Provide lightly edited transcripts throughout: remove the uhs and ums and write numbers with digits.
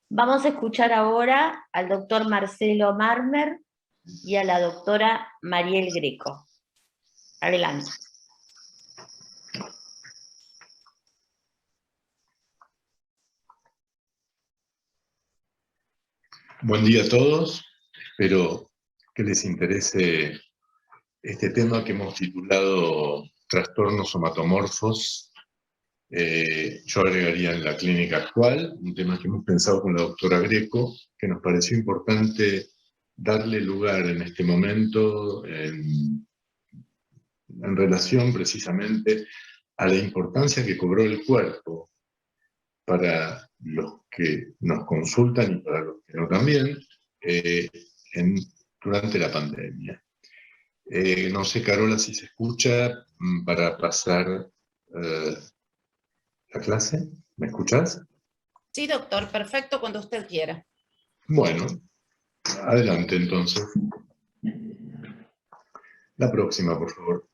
Vamos a escuchar ahora al doctor Marcelo Marmer y a la doctora Mariel Greco. Adelante. Buen día a todos. Espero que les interese este tema que hemos titulado Trastornos somatomorfos. Yo agregaría en la clínica actual, un tema que hemos pensado con la doctora Greco, que nos pareció importante darle lugar en este momento en relación precisamente a la importancia que cobró el cuerpo para los que nos consultan y para los que no también, durante la pandemia. No sé, Carola, si se escucha para pasar la clase. ¿Me escuchás? Sí, doctor, perfecto, cuando usted quiera. Bueno, adelante entonces. La próxima, por favor.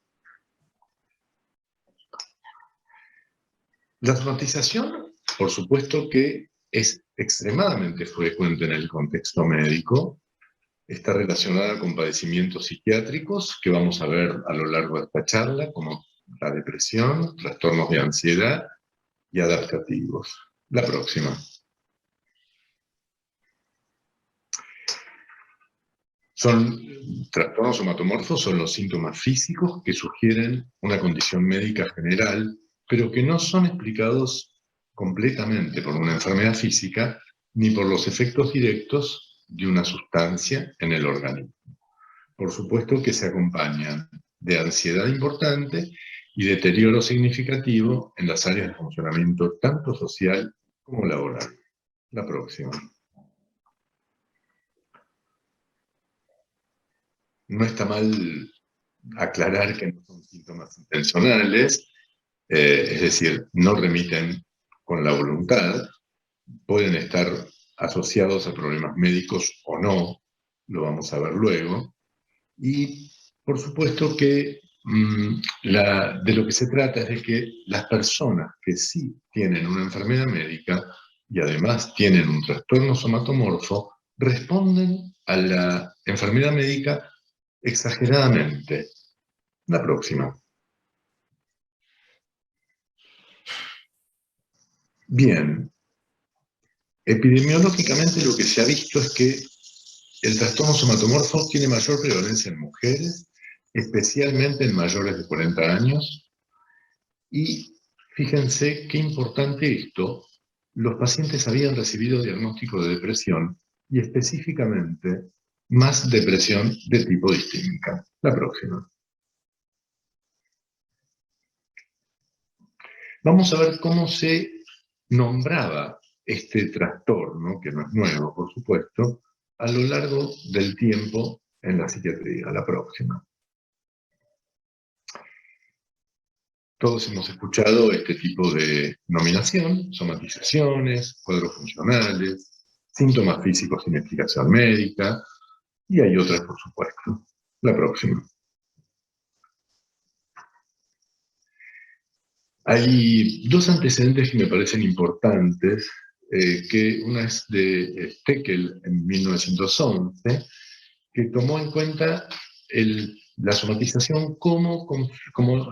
La somatización, por supuesto que es extremadamente frecuente en el contexto médico. Está relacionada con padecimientos psiquiátricos que vamos a ver a lo largo de esta charla, como la depresión, trastornos de ansiedad y adaptativos. La próxima. Trastornos somatomorfos son los síntomas físicos que sugieren una condición médica general, pero que no son explicados completamente por una enfermedad física ni por los efectos directos de una sustancia en el organismo. Por supuesto que se acompañan de ansiedad importante y deterioro significativo en las áreas de funcionamiento tanto social como laboral. La próxima. No está mal aclarar que no son síntomas intencionales, es decir, no remiten con la voluntad, pueden estar asociados a problemas médicos o no, lo vamos a ver luego, y por supuesto que de lo que se trata es de que las personas que sí tienen una enfermedad médica y además tienen un trastorno somatomorfo, responden a la enfermedad médica exageradamente. La próxima. Bien. Epidemiológicamente lo que se ha visto es que el trastorno somatomorfo tiene mayor prevalencia en mujeres, especialmente en mayores de 40 años. Y fíjense qué importante esto, los pacientes habían recibido diagnóstico de depresión y específicamente más depresión de tipo distímica. La próxima. Vamos a ver cómo se nombraba este trastorno, que no es nuevo, por supuesto, a lo largo del tiempo en la psiquiatría. La próxima. Todos hemos escuchado este tipo de nominación, somatizaciones, cuadros funcionales, síntomas físicos sin explicación médica, y hay otras, por supuesto. La próxima. Hay dos antecedentes que me parecen importantes, que una es de Steckel en 1911, que tomó en cuenta la somatización como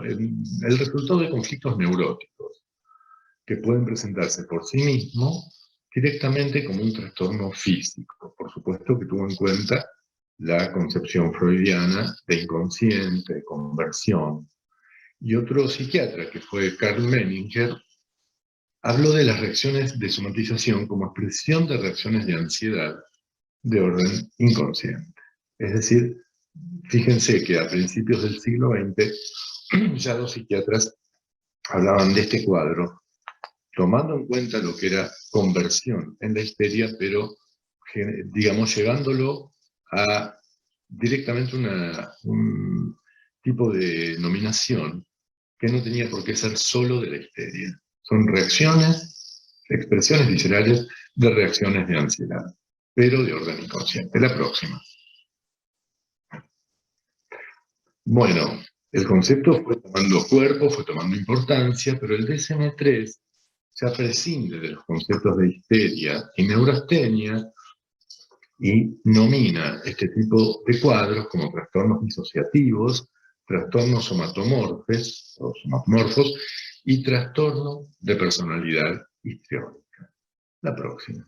el resultado de conflictos neuróticos, que pueden presentarse por sí mismos directamente como un trastorno físico. Por supuesto que tuvo en cuenta la concepción freudiana de inconsciente, de conversión. Y otro psiquiatra, que fue Karl Menninger, habló de las reacciones de somatización como expresión de reacciones de ansiedad de orden inconsciente. Es decir, fíjense que a principios del siglo XX ya los psiquiatras hablaban de este cuadro, tomando en cuenta lo que era conversión en la histeria, pero, digamos, llevándolo a directamente un tipo de nominación que no tenía por qué ser solo de la histeria. Son reacciones, expresiones viscerales de reacciones de ansiedad, pero de orden inconsciente. La próxima. Bueno, el concepto fue tomando cuerpo, fue tomando importancia, pero el DSM-3 se prescinde de los conceptos de histeria y neurastenia y nomina este tipo de cuadros como trastornos disociativos, trastornos somatomorfos y trastorno de personalidad histriónica. La próxima.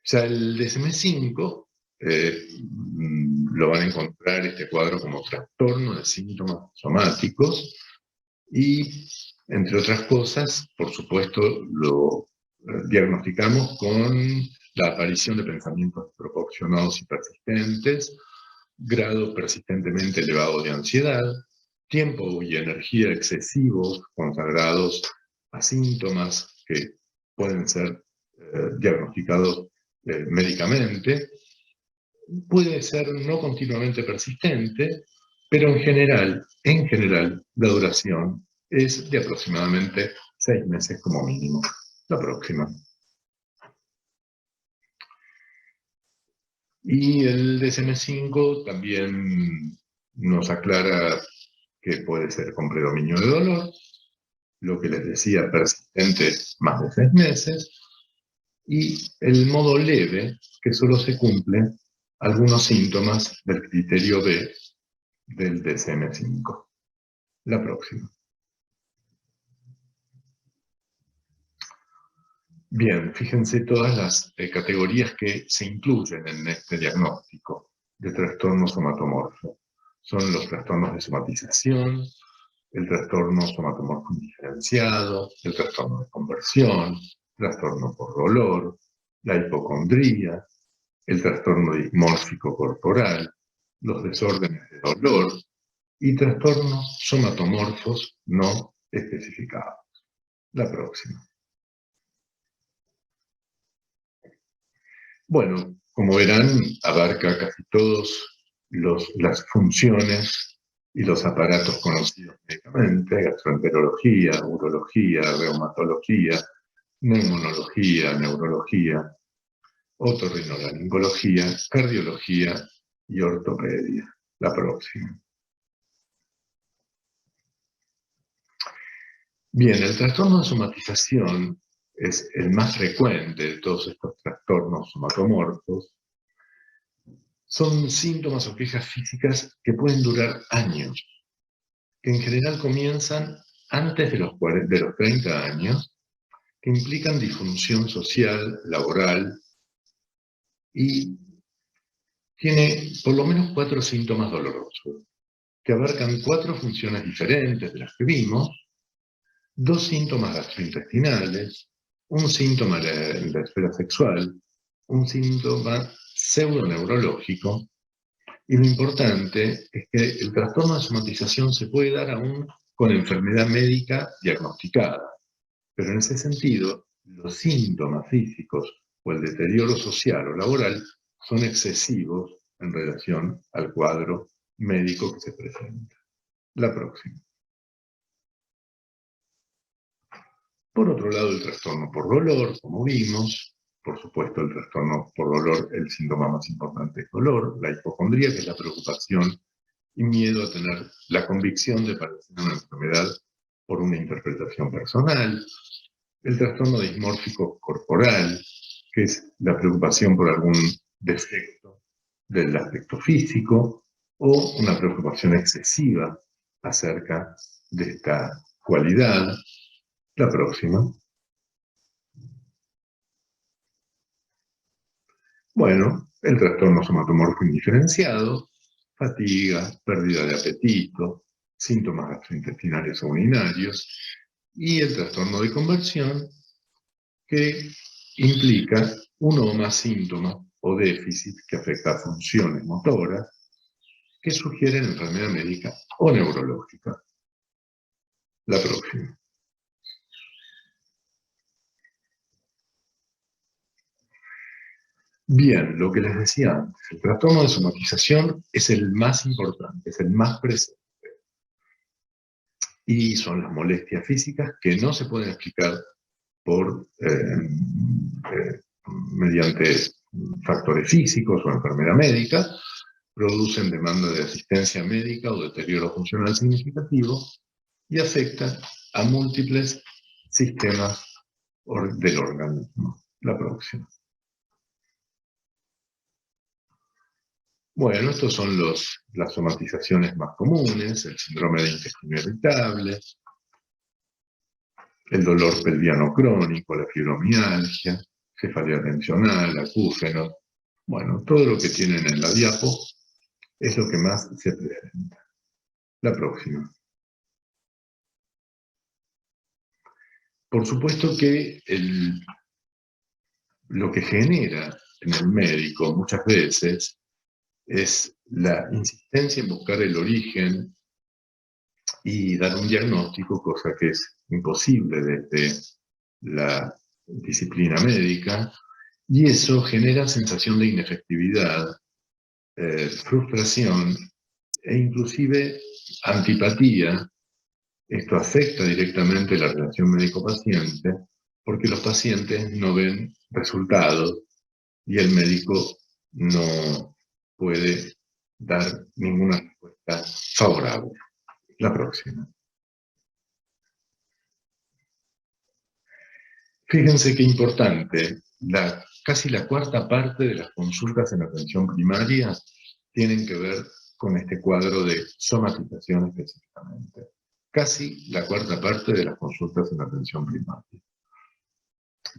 Ya el DSM-5 lo van a encontrar este cuadro como trastorno de síntomas somáticos y, entre otras cosas, por supuesto, lo diagnosticamos con la aparición de pensamientos desproporcionados y persistentes, grado persistentemente elevado de ansiedad, tiempo y energía excesivos consagrados a síntomas que pueden ser diagnosticados médicamente. Puede ser no continuamente persistente, pero en general, la duración es de aproximadamente 6 meses como mínimo. La próxima. Y el DSM-5 también nos aclara que puede ser con predominio de dolor, lo que les decía, persistente más de 6 meses, y el modo leve, que solo se cumplen algunos síntomas del criterio B del DSM-5. La próxima. Bien, fíjense todas las categorías que se incluyen en este diagnóstico de trastorno somatomorfo. Son los trastornos de somatización, el trastorno somatomorfo indiferenciado, el trastorno de conversión, trastorno por dolor, la hipocondría, el trastorno dismórfico corporal, los desórdenes de dolor y trastornos somatomorfos no especificados. La próxima. Bueno, como verán, abarca casi todas las funciones y los aparatos conocidos médicamente: gastroenterología, urología, reumatología, neumonología, neurología, otorrinolaringología, cardiología y ortopedia. La próxima. Bien, el trastorno de somatización es el más frecuente de todos estos trastornos somatomorfos. Son síntomas o quejas físicas que pueden durar años, que en general comienzan antes de los 30 años, que implican disfunción social, laboral, y tiene por lo menos 4 síntomas dolorosos, que abarcan 4 funciones diferentes de las que vimos, 2 síntomas gastrointestinales, un síntoma en la esfera sexual, un síntoma pseudoneurológico, y lo importante es que el trastorno de somatización se puede dar aún con enfermedad médica diagnosticada, pero en ese sentido, los síntomas físicos o el deterioro social o laboral son excesivos en relación al cuadro médico que se presenta. La próxima. Por otro lado, el trastorno por dolor, como vimos, por supuesto el trastorno por dolor, el síntoma más importante es dolor, la hipocondría, que es la preocupación y miedo a tener la convicción de padecer una enfermedad por una interpretación personal, el trastorno dismórfico corporal, que es la preocupación por algún defecto del aspecto físico, o una preocupación excesiva acerca de esta cualidad. La próxima. Bueno, el trastorno somatomorfo indiferenciado, fatiga, pérdida de apetito, síntomas gastrointestinales o urinarios, y el trastorno de conversión, que implica uno o más síntomas o déficit que afecta a funciones motoras que sugieren enfermedad médica o neurológica. La próxima. Bien, lo que les decía antes, el trastorno de somatización es el más importante, es el más presente. Y son las molestias físicas que no se pueden explicar mediante factores físicos o enfermedad médica, producen demanda de asistencia médica o deterioro funcional significativo y afectan a múltiples sistemas del organismo. La próxima. Bueno, estos son las somatizaciones más comunes: el síndrome de intestino irritable, el dolor pelviano crónico, la fibromialgia, cefalea tensional, acúfenos. Bueno, todo lo que tienen en la diapo es lo que más se presenta. La próxima. Por supuesto que lo que genera en el médico muchas veces es la insistencia en buscar el origen y dar un diagnóstico, cosa que es imposible desde la disciplina médica, y eso genera sensación de inefectividad, frustración e inclusive antipatía. Esto afecta directamente la relación médico-paciente porque los pacientes no ven resultados y el médico no puede dar ninguna respuesta favorable. La próxima. Fíjense qué importante, casi la cuarta parte de las consultas en atención primaria tienen que ver con este cuadro de somatización específicamente. Casi la cuarta parte de las consultas en atención primaria.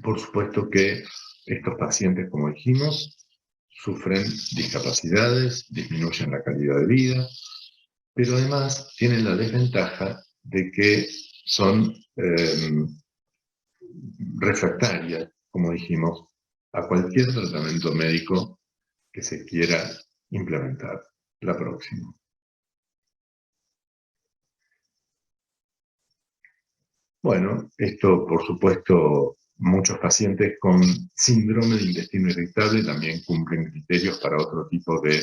Por supuesto que estos pacientes, como dijimos, sufren discapacidades, disminuyen la calidad de vida, pero además tienen la desventaja de que son refractarias, como dijimos, a cualquier tratamiento médico que se quiera implementar. La próxima. Bueno, esto por supuesto, muchos pacientes con síndrome de intestino irritable también cumplen criterios para otro tipo de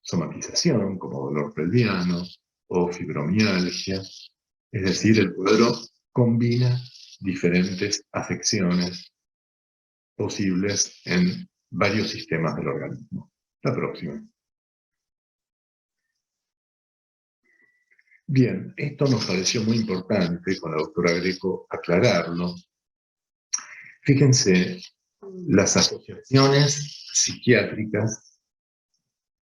somatización, como dolor pelviano o fibromialgia. Es decir, el cuadro combina diferentes afecciones posibles en varios sistemas del organismo. La próxima. Bien, esto nos pareció muy importante con la doctora Greco aclararlo. Fíjense las asociaciones psiquiátricas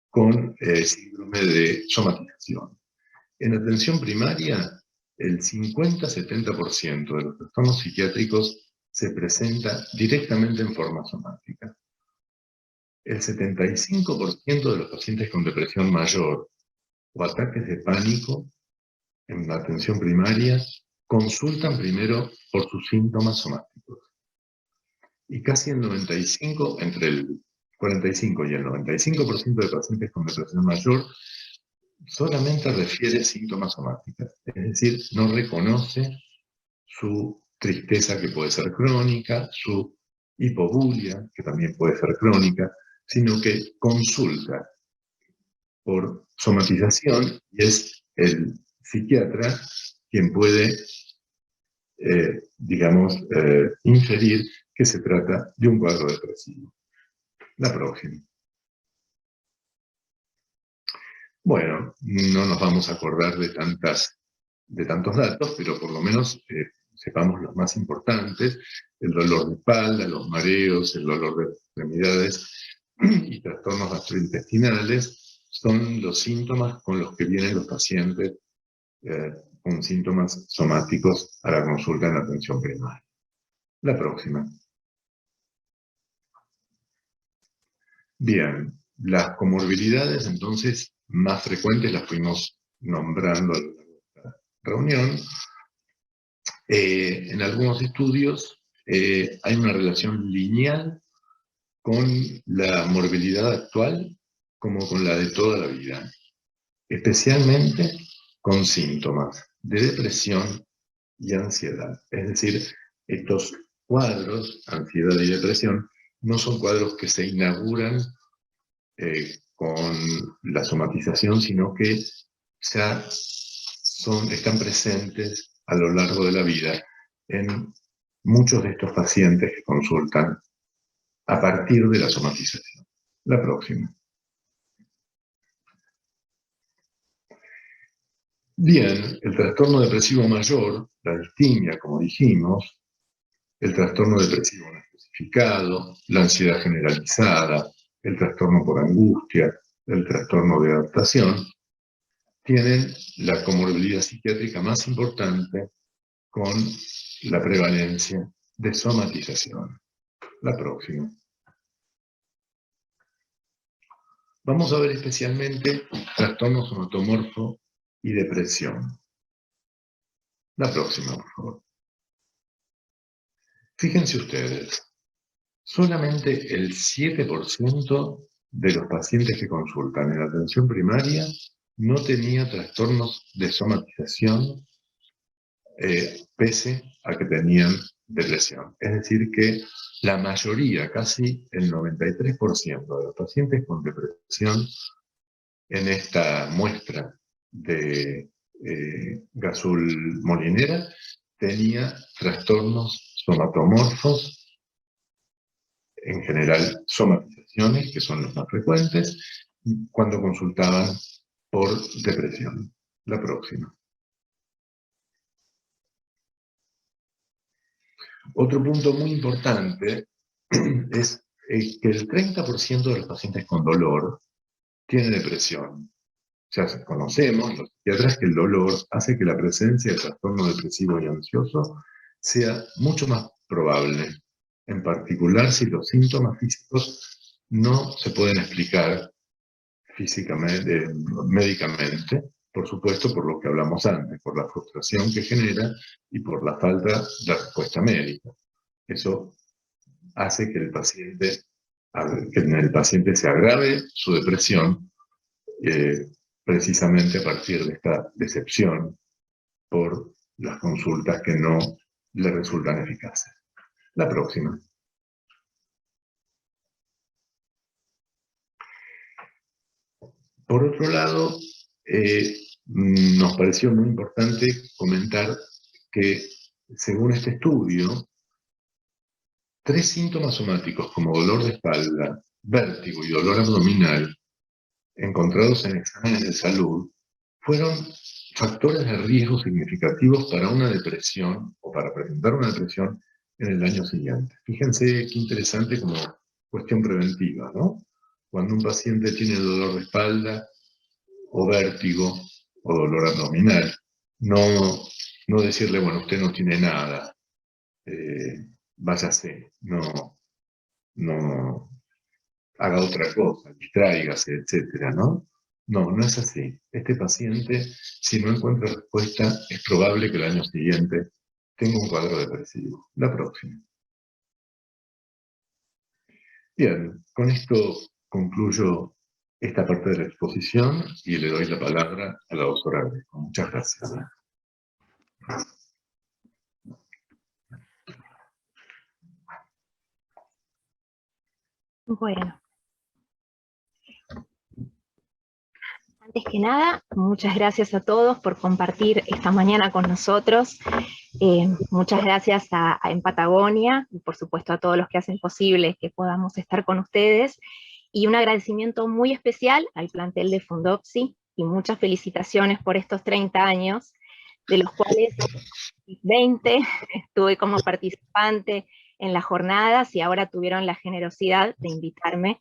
con síndrome de somatización. En atención primaria, el 50-70% de los trastornos psiquiátricos se presenta directamente en forma somática. El 75% de los pacientes con depresión mayor o ataques de pánico en la atención primaria consultan primero por sus síntomas somáticos. Y casi el 95, entre el 45 y el 95% de pacientes con depresión mayor solamente refiere síntomas somáticos, es decir, no reconoce su tristeza, que puede ser crónica, su hipobulia, que también puede ser crónica, sino que consulta por somatización y es el psiquiatra quien puede, inferir que se trata de un cuadro depresivo. La próxima. Bueno, no nos vamos a acordar de tantos datos, pero por lo menos sepamos los más importantes: el dolor de espalda, los mareos, el dolor de extremidades y trastornos gastrointestinales son los síntomas con los que vienen los pacientes con síntomas somáticos a la consulta en atención primaria. La próxima. Bien, las comorbilidades entonces más frecuentes las fuimos nombrando en la reunión. En algunos estudios hay una relación lineal con la morbilidad actual como con la de toda la vida, especialmente con síntomas de depresión y ansiedad. Es decir, estos cuadros, ansiedad y depresión, no son cuadros que se inauguran con la somatización, sino que ya están presentes a lo largo de la vida en muchos de estos pacientes que consultan a partir de la somatización. La próxima. Bien, el trastorno depresivo mayor, la distimia, como dijimos, el trastorno depresivo no especificado, la ansiedad generalizada, el trastorno por angustia, el trastorno de adaptación, tienen la comorbilidad psiquiátrica más importante con la prevalencia de somatización. La próxima. Vamos a ver especialmente trastorno somatomorfo y depresión. La próxima, por favor. Fíjense ustedes, solamente el 7% de los pacientes que consultan en la atención primaria no tenía trastornos de somatización pese a que tenían depresión. Es decir que la mayoría, casi el 93% de los pacientes con depresión en esta muestra de Gazul Molinera tenía trastornos somatomorfos, en general somatizaciones, que son los más frecuentes, cuando consultaban por depresión. La próxima. Otro punto muy importante es que el 30% de los pacientes con dolor tienen depresión. Ya conocemos, los psiquiatras, que el dolor hace que la presencia de trastorno depresivo y ansioso sea mucho más probable, en particular si los síntomas físicos no se pueden explicar físicamente, médicamente, por supuesto por lo que hablamos antes, por la frustración que genera y por la falta de respuesta médica. Eso hace que en el paciente se agrave su depresión, precisamente a partir de esta decepción por las consultas que no le resultan eficaces. La próxima. Por otro lado, nos pareció muy importante comentar que, según este estudio, 3 síntomas somáticos como dolor de espalda, vértigo y dolor abdominal, encontrados en exámenes de salud, fueron factores de riesgo significativos para una depresión o para presentar una depresión en el año siguiente. Fíjense qué interesante como cuestión preventiva, ¿no? Cuando un paciente tiene dolor de espalda o vértigo o dolor abdominal, no decirle, bueno, usted no tiene nada, váyase, no haga otra cosa, distráigase, etcétera, ¿no? No es así. Este paciente, si no encuentra respuesta, es probable que el año siguiente tenga un cuadro depresivo. La próxima. Bien, con esto concluyo esta parte de la exposición y le doy la palabra a la doctora Greco. Muchas gracias. Bueno, antes que nada, muchas gracias a todos por compartir esta mañana con nosotros. Muchas gracias en Patagonia y por supuesto a todos los que hacen posible que podamos estar con ustedes. Y un agradecimiento muy especial al plantel de Fundopsi y muchas felicitaciones por estos 30 años, de los cuales 20 estuve como participante en las jornadas y ahora tuvieron la generosidad de invitarme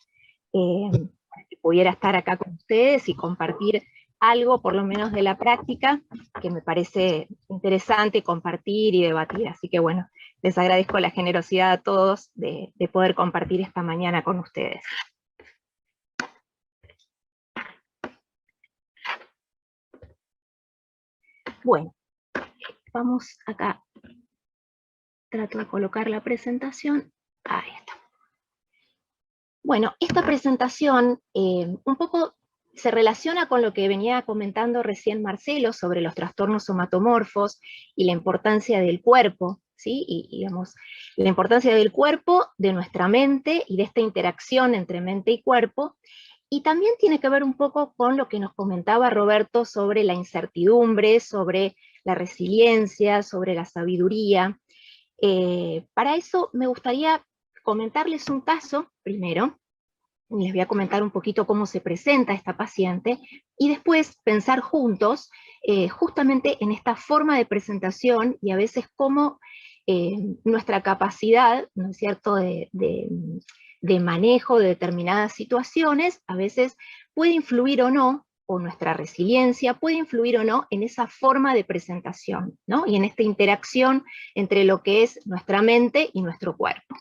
para que pudiera estar acá con ustedes y compartir algo, por lo menos de la práctica, que me parece interesante compartir y debatir. Así que bueno, les agradezco la generosidad a todos de poder compartir esta mañana con ustedes. Bueno, vamos acá. Trato de colocar la presentación. Ahí está. Bueno, esta presentación un poco se relaciona con lo que venía comentando recién Marcelo sobre los trastornos somatomorfos y la importancia del cuerpo, ¿sí? Y digamos, la importancia del cuerpo, de nuestra mente y de esta interacción entre mente y cuerpo. Y también tiene que ver un poco con lo que nos comentaba Roberto sobre la incertidumbre, sobre la resiliencia, sobre la sabiduría. Para eso me gustaría comentarles un caso, primero, les voy a comentar un poquito cómo se presenta esta paciente, y después pensar juntos justamente en esta forma de presentación y a veces cómo nuestra capacidad, ¿no es cierto?, de manejo de determinadas situaciones, a veces puede influir o no, o nuestra resiliencia puede influir o no en esa forma de presentación, ¿no? Y en esta interacción entre lo que es nuestra mente y nuestro cuerpo.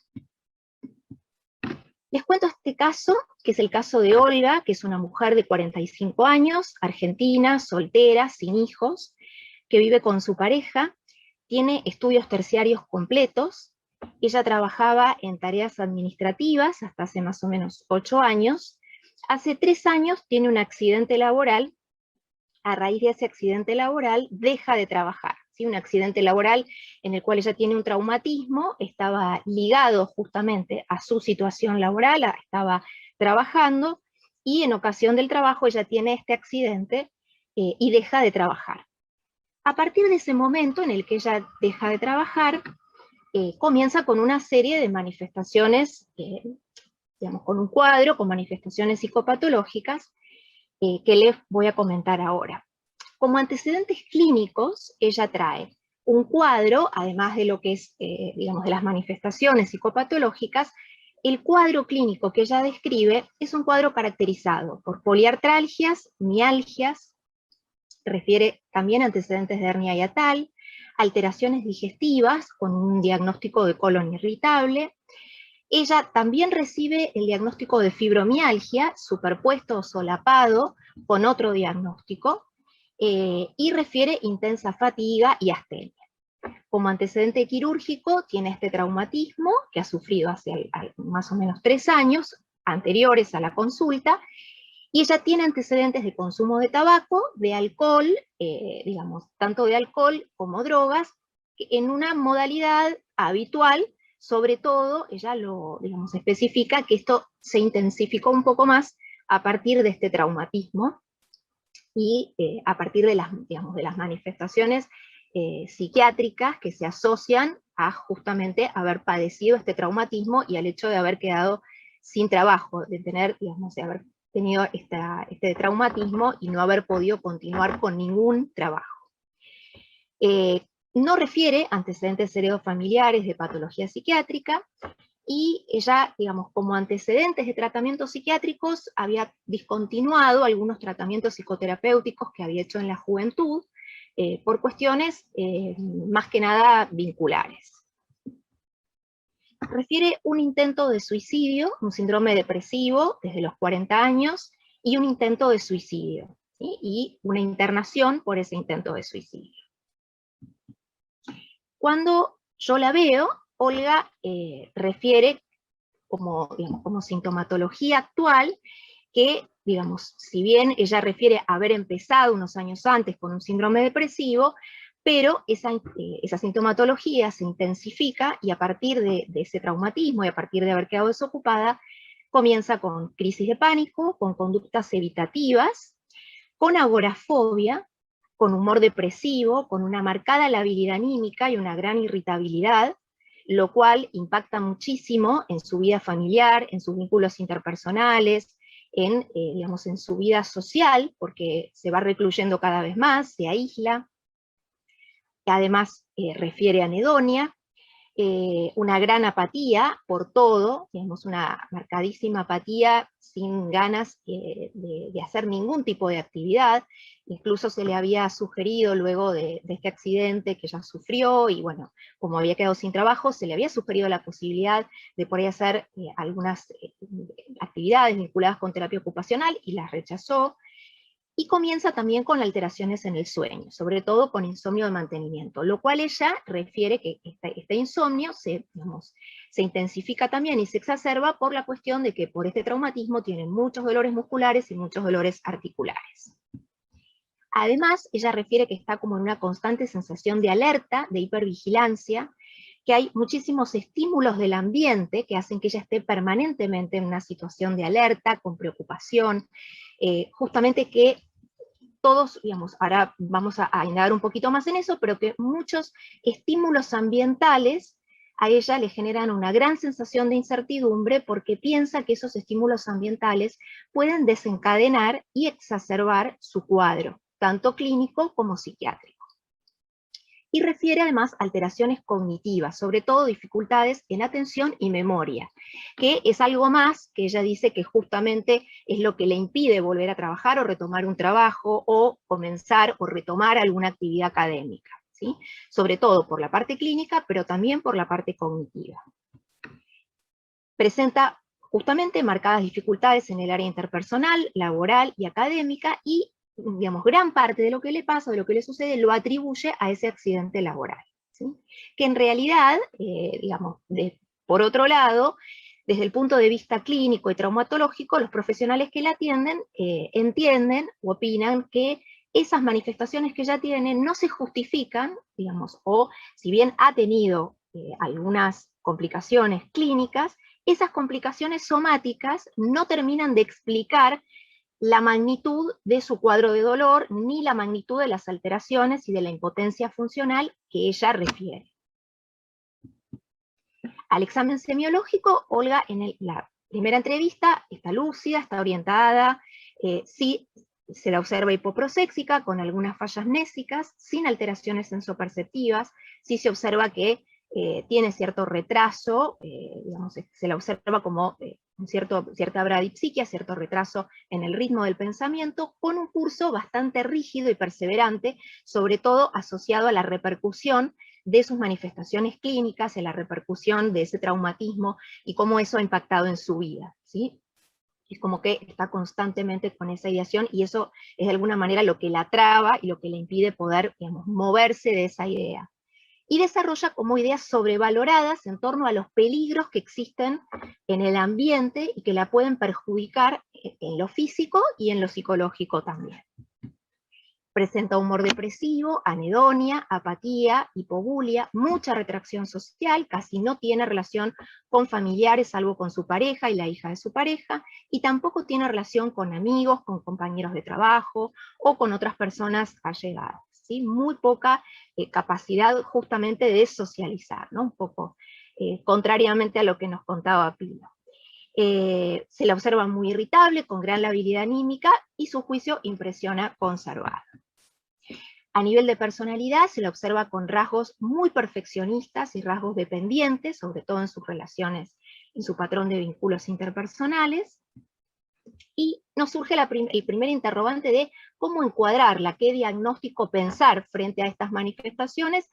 Les cuento este caso, que es el caso de Olga, que es una mujer de 45 años, argentina, soltera, sin hijos, que vive con su pareja, tiene estudios terciarios completos. Ella trabajaba en tareas administrativas hasta hace más o menos 8 años. Hace 3 años tiene un accidente laboral. A raíz de ese accidente laboral deja de trabajar. ¿Sí? Un accidente laboral en el cual ella tiene un traumatismo, estaba ligado justamente a su situación laboral, estaba trabajando, y en ocasión del trabajo ella tiene este accidente y deja de trabajar. A partir de ese momento en el que ella deja de trabajar, comienza con una serie de manifestaciones, digamos, con un cuadro, con manifestaciones psicopatológicas, que les voy a comentar ahora. Como antecedentes clínicos, ella trae un cuadro, además de lo que es, digamos, de las manifestaciones psicopatológicas. El cuadro clínico que ella describe es un cuadro caracterizado por poliartralgias, mialgias, refiere también a antecedentes de hernia hiatal, alteraciones digestivas con un diagnóstico de colon irritable. Ella también recibe el diagnóstico de fibromialgia, superpuesto o solapado con otro diagnóstico, y refiere intensa fatiga y astenia. Como antecedente quirúrgico tiene este traumatismo que ha sufrido hace más o menos 3 años, anteriores a la consulta, y ella tiene antecedentes de consumo de tabaco, de alcohol, digamos, tanto de alcohol como drogas, en una modalidad habitual. Sobre todo, ella lo, digamos, especifica que esto se intensificó un poco más a partir de este traumatismo y a partir de las, digamos, de las manifestaciones psiquiátricas que se asocian a justamente haber padecido este traumatismo y al hecho de haber quedado sin trabajo, de tener, digamos, de haber tenido este traumatismo y no haber podido continuar con ningún trabajo. No refiere antecedentes heredofamiliares de patología psiquiátrica, y ella, digamos, como antecedentes de tratamientos psiquiátricos, había discontinuado algunos tratamientos psicoterapéuticos que había hecho en la juventud, por cuestiones más que nada vinculares. Refiere un intento de suicidio, un síndrome depresivo desde los 40 años, y un intento de suicidio, ¿sí? Y una internación por ese intento de suicidio. Cuando yo la veo, Olga refiere como, digamos, como sintomatología actual que, digamos, si bien ella refiere a haber empezado unos años antes con un síndrome depresivo, pero esa sintomatología se intensifica y a partir de ese traumatismo y a partir de haber quedado desocupada, comienza con crisis de pánico, con conductas evitativas, con agorafobia, con humor depresivo, con una marcada labilidad anímica y una gran irritabilidad, lo cual impacta muchísimo en su vida familiar, en sus vínculos interpersonales, digamos, en su vida social, porque se va recluyendo cada vez más, se aísla. Además, refiere a anedonia, una gran apatía por todo, digamos, una marcadísima apatía, sin ganas de hacer ningún tipo de actividad. Incluso se le había sugerido luego de este accidente que ella sufrió, y bueno, como había quedado sin trabajo, se le había sugerido la posibilidad de poder hacer algunas actividades vinculadas con terapia ocupacional, y las rechazó. Y comienza también con alteraciones en el sueño, sobre todo con insomnio de mantenimiento, lo cual ella refiere que este insomnio se intensifica también y se exacerba por la cuestión de que por este traumatismo tiene muchos dolores musculares y muchos dolores articulares. Además, ella refiere que está como en una constante sensación de alerta, de hipervigilancia, que hay muchísimos estímulos del ambiente que hacen que ella esté permanentemente en una situación de alerta, con preocupación, justamente que todos, digamos, ahora vamos a indagar un poquito más en eso, pero que muchos estímulos ambientales a ella le generan una gran sensación de incertidumbre porque piensa que esos estímulos ambientales pueden desencadenar y exacerbar su cuadro, tanto clínico como psiquiátrico. Y refiere además alteraciones cognitivas, sobre todo dificultades en atención y memoria, que es algo más que ella dice que justamente es lo que le impide volver a trabajar o retomar un trabajo o comenzar o retomar alguna actividad académica, ¿sí? Sobre todo por la parte clínica, pero también por la parte cognitiva. Presenta justamente marcadas dificultades en el área interpersonal, laboral y académica, y digamos, gran parte de lo que le pasa, de lo que le sucede, lo atribuye a ese accidente laboral, ¿sí? Que en realidad, digamos, por otro lado, desde el punto de vista clínico y traumatológico, los profesionales que la atienden entienden o opinan que esas manifestaciones que ella tiene no se justifican, digamos, o si bien ha tenido algunas complicaciones clínicas, esas complicaciones somáticas no terminan de explicar la magnitud de su cuadro de dolor, ni la magnitud de las alteraciones y de la impotencia funcional que ella refiere. Al examen semiológico, Olga en la primera entrevista está lúcida, está orientada, sí se la observa hipoproséxica, con algunas fallas mnésicas, sin alteraciones sensoperceptivas, sí se observa que tiene cierto retraso, digamos, se la observa como cierta bradipsiquia, cierto retraso en el ritmo del pensamiento, con un curso bastante rígido y perseverante, sobre todo asociado a la repercusión de sus manifestaciones clínicas, en la repercusión de ese traumatismo y cómo eso ha impactado en su vida, ¿sí? Es como que está constantemente con esa ideación y eso es de alguna manera lo que la traba y lo que le impide poder, digamos, moverse de esa idea. Y desarrolla como ideas sobrevaloradas en torno a los peligros que existen en el ambiente y que la pueden perjudicar en lo físico y en lo psicológico también. Presenta humor depresivo, anedonia, apatía, hipobulia, mucha retracción social, casi no tiene relación con familiares salvo con su pareja y la hija de su pareja, y tampoco tiene relación con amigos, con compañeros de trabajo o con otras personas allegadas, ¿sí? Muy poca capacidad justamente de socializar, ¿no? Un poco contrariamente a lo que nos contaba Pino. Se la observa muy irritable, con gran labilidad anímica, y su juicio impresiona conservado. A nivel de personalidad se la observa con rasgos muy perfeccionistas y rasgos dependientes, sobre todo en sus relaciones, en su patrón de vínculos interpersonales, y nos surge el primer interrogante de cómo encuadrarla, qué diagnóstico pensar frente a estas manifestaciones,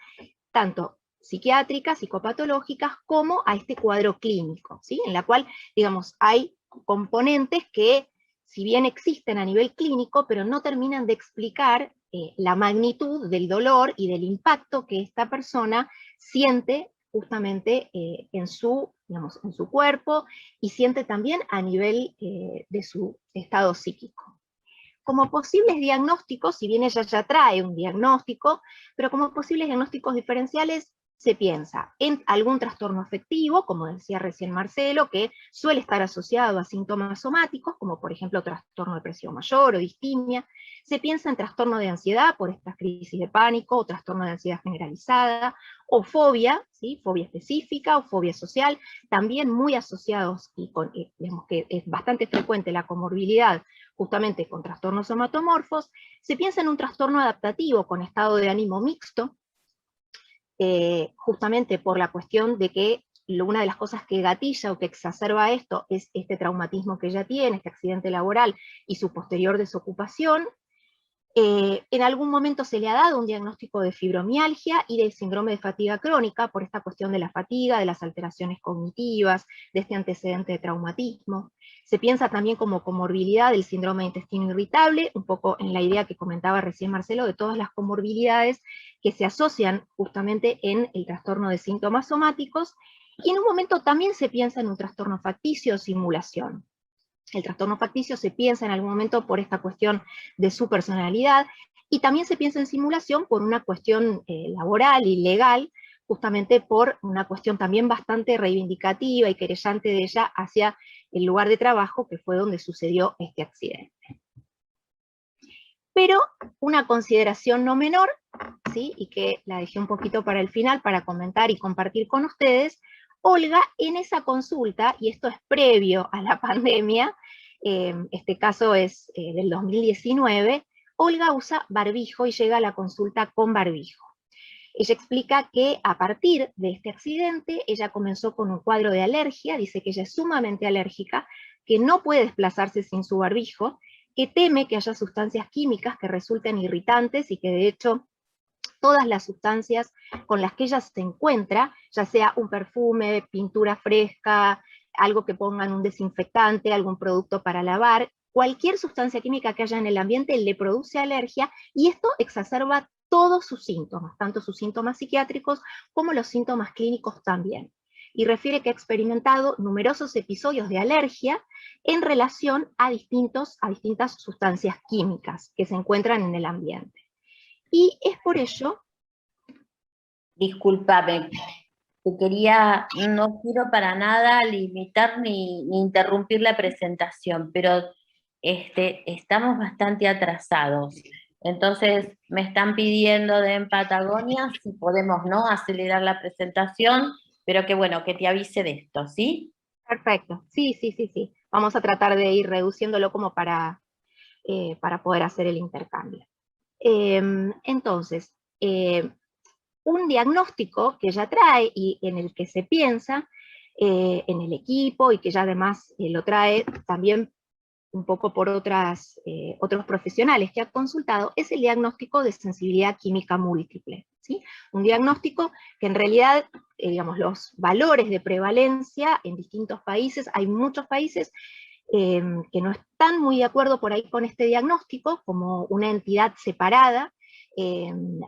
tanto psiquiátricas, psicopatológicas, como a este cuadro clínico, ¿sí? En la cual, digamos, hay componentes que, si bien existen a nivel clínico, pero no terminan de explicar la magnitud del dolor y del impacto que esta persona siente justamente en su cuerpo, y siente también a nivel de su estado psíquico. Como posibles diagnósticos, si bien ella ya trae un diagnóstico, pero como posibles diagnósticos diferenciales se piensa en algún trastorno afectivo, como decía recién Marcelo, que suele estar asociado a síntomas somáticos, como por ejemplo trastorno depresivo mayor o distimia. Se piensa en trastorno de ansiedad por estas crisis de pánico, o trastorno de ansiedad generalizada, o fobia, ¿sí? Fobia específica o fobia social, también muy asociados, y digamos que es bastante frecuente la comorbilidad justamente con trastornos somatomorfos. Se piensa en un trastorno adaptativo con estado de ánimo mixto, justamente por la cuestión de que una de las cosas que gatilla o que exacerba esto es este traumatismo que ella tiene, este accidente laboral y su posterior desocupación. En algún momento se le ha dado un diagnóstico de fibromialgia y de síndrome de fatiga crónica por esta cuestión de la fatiga, de las alteraciones cognitivas, de este antecedente de traumatismo. Se piensa también como comorbilidad del síndrome de intestino irritable, un poco en la idea que comentaba recién Marcelo, de todas las comorbilidades que se asocian justamente en el trastorno de síntomas somáticos, y en un momento también se piensa en un trastorno facticio o simulación. El trastorno facticio se piensa en algún momento por esta cuestión de su personalidad, y también se piensa en simulación por una cuestión laboral y legal, justamente por una cuestión también bastante reivindicativa y querellante de ella hacia el lugar de trabajo, que fue donde sucedió este accidente. Pero una consideración no menor, ¿sí? Y que la dejé un poquito para el final para comentar y compartir con ustedes, Olga en esa consulta, y esto es previo a la pandemia, este caso es del 2019, Olga usa barbijo y llega a la consulta con barbijo. Ella explica que a partir de este accidente, ella comenzó con un cuadro de alergia, dice que ella es sumamente alérgica, que no puede desplazarse sin su barbijo, que teme que haya sustancias químicas que resulten irritantes y que de hecho todas las sustancias con las que ella se encuentra, ya sea un perfume, pintura fresca, algo que pongan un desinfectante, algún producto para lavar, cualquier sustancia química que haya en el ambiente le produce alergia y esto exacerba todos sus síntomas, tanto sus síntomas psiquiátricos como los síntomas clínicos también. Y refiere que ha experimentado numerosos episodios de alergia en relación a distintas sustancias químicas que se encuentran en el ambiente. Y es por ello... Discúlpame, no quiero para nada limitar ni interrumpir la presentación, pero estamos bastante atrasados. Entonces, me están pidiendo en Patagonia si podemos, ¿no?, acelerar la presentación, pero que bueno, que te avise de esto, ¿sí? Perfecto, sí. Vamos a tratar de ir reduciéndolo como para poder hacer el intercambio. Entonces, un diagnóstico que ya trae y en el que se piensa en el equipo y que ya además lo trae también un poco por otros profesionales que han consultado, es el diagnóstico de sensibilidad química múltiple, ¿sí? Un diagnóstico que en realidad, digamos, los valores de prevalencia en distintos países, hay muchos países que no están muy de acuerdo por ahí con este diagnóstico como una entidad separada.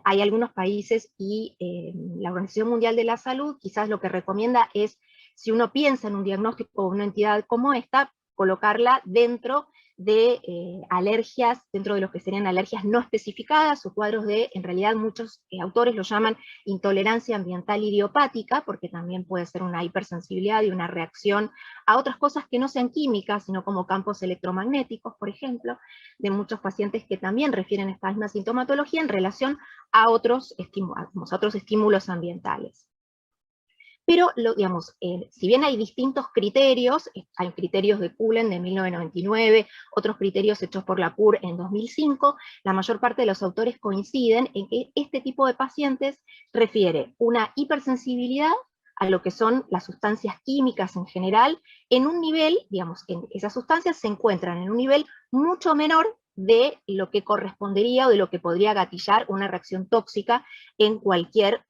Hay algunos países y la Organización Mundial de la Salud quizás lo que recomienda es, si uno piensa en un diagnóstico o una entidad como esta, colocarla dentro de alergias, dentro de lo que serían alergias no especificadas, o cuadros de, en realidad muchos autores lo llaman intolerancia ambiental idiopática, porque también puede ser una hipersensibilidad y una reacción a otras cosas que no sean químicas, sino como campos electromagnéticos, por ejemplo, de muchos pacientes que también refieren esta misma sintomatología en relación a otros estímulos ambientales. Pero, digamos, si bien hay distintos criterios, hay criterios de Cullen de 1999, otros criterios hechos por la CUR en 2005, la mayor parte de los autores coinciden en que este tipo de pacientes refiere una hipersensibilidad a lo que son las sustancias químicas en general, en un nivel, digamos, esas sustancias se encuentran en un nivel mucho menor de lo que correspondería o de lo que podría gatillar una reacción tóxica en cualquier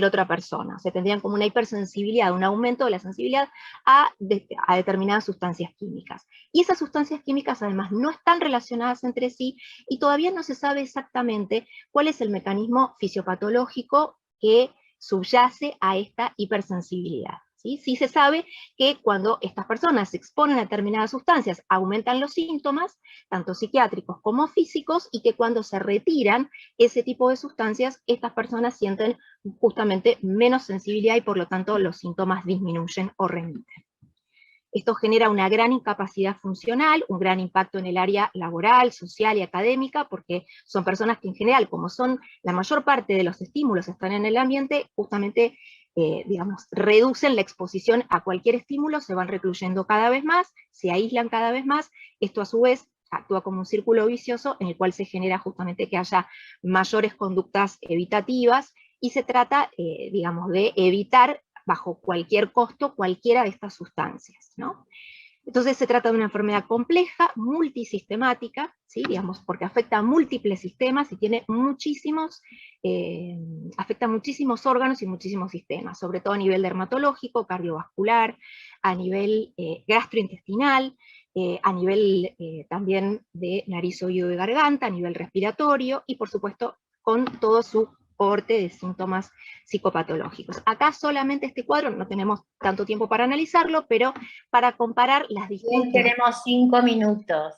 otra persona. O sea, tendrían como una hipersensibilidad, un aumento de la sensibilidad a determinadas sustancias químicas. Y esas sustancias químicas además no están relacionadas entre sí y todavía no se sabe exactamente cuál es el mecanismo fisiopatológico que subyace a esta hipersensibilidad. ¿Sí? Sí se sabe que cuando estas personas se exponen a determinadas sustancias aumentan los síntomas, tanto psiquiátricos como físicos, y que cuando se retiran ese tipo de sustancias, estas personas sienten justamente menos sensibilidad y por lo tanto los síntomas disminuyen o remiten. Esto genera una gran incapacidad funcional, un gran impacto en el área laboral, social y académica, porque son personas que en general, como son la mayor parte de los estímulos están en el ambiente, justamente reducen la exposición a cualquier estímulo, se van recluyendo cada vez más, se aíslan cada vez más, esto a su vez actúa como un círculo vicioso en el cual se genera justamente que haya mayores conductas evitativas, y se trata, de evitar bajo cualquier costo cualquiera de estas sustancias, ¿no? Entonces se trata de una enfermedad compleja, multisistemática, ¿sí? Porque afecta a múltiples sistemas y tiene afecta a muchísimos órganos y muchísimos sistemas, sobre todo a nivel dermatológico, cardiovascular, a nivel gastrointestinal, a nivel también de nariz, oído y garganta, a nivel respiratorio, y por supuesto con todo su cohorte de síntomas psicopatológicos. Acá solamente este cuadro, no tenemos tanto tiempo para analizarlo, pero para comparar las distintas... Tenemos 5 minutos.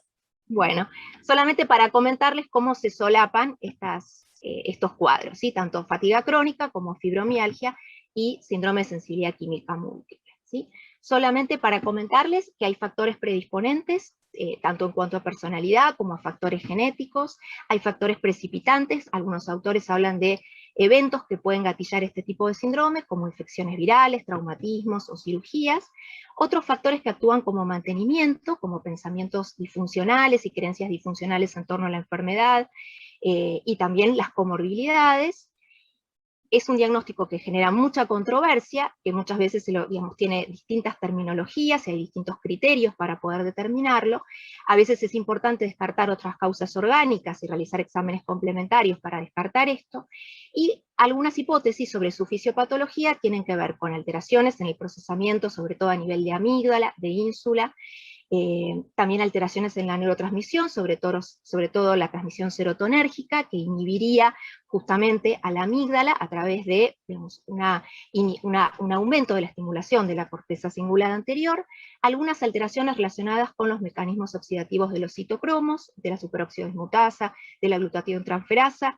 Bueno, solamente para comentarles cómo se solapan estos cuadros, ¿sí? Tanto fatiga crónica como fibromialgia y síndrome de sensibilidad química múltiple, ¿sí? Solamente para comentarles que hay factores predisponentes tanto en cuanto a personalidad como a factores genéticos. Hay factores precipitantes, algunos autores hablan de eventos que pueden gatillar este tipo de síndromes, como infecciones virales, traumatismos o cirugías. Otros factores que actúan como mantenimiento, como pensamientos disfuncionales y creencias disfuncionales en torno a la enfermedad, y también las comorbilidades. Es un diagnóstico que genera mucha controversia, que muchas veces tiene distintas terminologías y hay distintos criterios para poder determinarlo. A veces es importante descartar otras causas orgánicas y realizar exámenes complementarios para descartar esto. Y algunas hipótesis sobre su fisiopatología tienen que ver con alteraciones en el procesamiento, sobre todo a nivel de amígdala, de ínsula, también alteraciones en la neurotransmisión, sobre todo la transmisión serotonérgica, que inhibiría justamente a la amígdala a través de, digamos, un aumento de la estimulación de la corteza cingulada anterior, algunas alteraciones relacionadas con los mecanismos oxidativos de los citocromos, de la superóxido dismutasa, de la glutatión transferasa,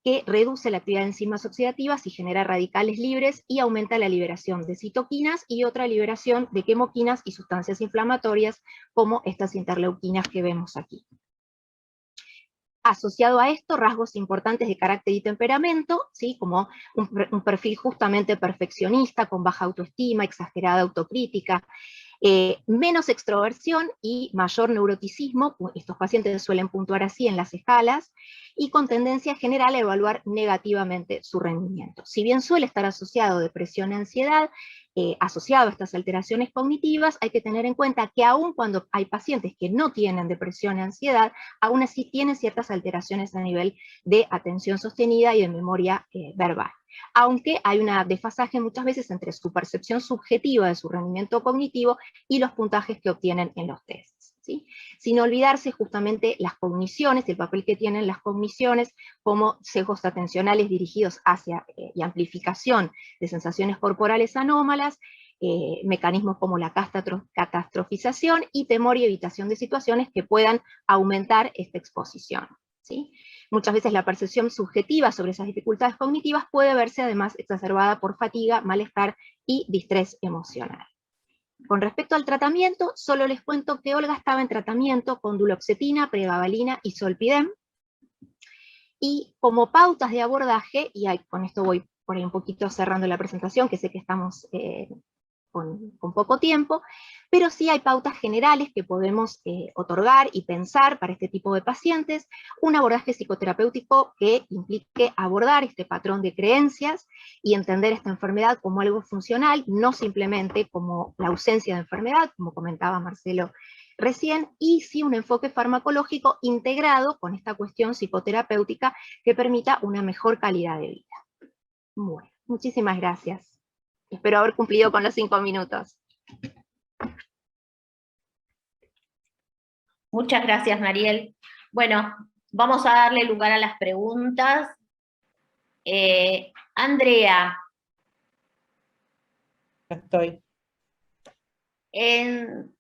que reduce la actividad de enzimas oxidativas y genera radicales libres y aumenta la liberación de citoquinas y otra liberación de quemoquinas y sustancias inflamatorias como estas interleuquinas que vemos aquí. Asociado a esto, rasgos importantes de carácter y temperamento, ¿sí? Como un perfil justamente perfeccionista, con baja autoestima, exagerada autocrítica, menos extroversión y mayor neuroticismo, estos pacientes suelen puntuar así en las escalas, y con tendencia general a evaluar negativamente su rendimiento. Si bien suele estar asociado a depresión y ansiedad, asociado a estas alteraciones cognitivas, hay que tener en cuenta que aun cuando hay pacientes que no tienen depresión y ansiedad, aún así tienen ciertas alteraciones a nivel de atención sostenida y de memoria verbal. Aunque hay un desfasaje muchas veces entre su percepción subjetiva de su rendimiento cognitivo y los puntajes que obtienen en los tests, ¿sí? Sin olvidarse justamente las cogniciones, el papel que tienen las cogniciones como sesgos atencionales dirigidos hacia y amplificación de sensaciones corporales anómalas, mecanismos como la catastrofización y temor y evitación de situaciones que puedan aumentar esta exposición, ¿sí? Muchas veces la percepción subjetiva sobre esas dificultades cognitivas puede verse además exacerbada por fatiga, malestar y distrés emocional. Con respecto al tratamiento, solo les cuento que Olga estaba en tratamiento con duloxetina, pregabalina y zolpidem, y como pautas de abordaje, y con esto voy por ahí un poquito cerrando la presentación, que sé que estamos con poco tiempo, pero sí hay pautas generales que podemos otorgar y pensar para este tipo de pacientes, un abordaje psicoterapéutico que implique abordar este patrón de creencias y entender esta enfermedad como algo funcional, no simplemente como la ausencia de enfermedad, como comentaba Marcelo recién, y sí un enfoque farmacológico integrado con esta cuestión psicoterapéutica que permita una mejor calidad de vida. Bueno, muchísimas gracias. Espero haber cumplido con los 5 minutos. Muchas gracias, Mariel. Bueno, vamos a darle lugar a las preguntas. Andrea. Estoy. En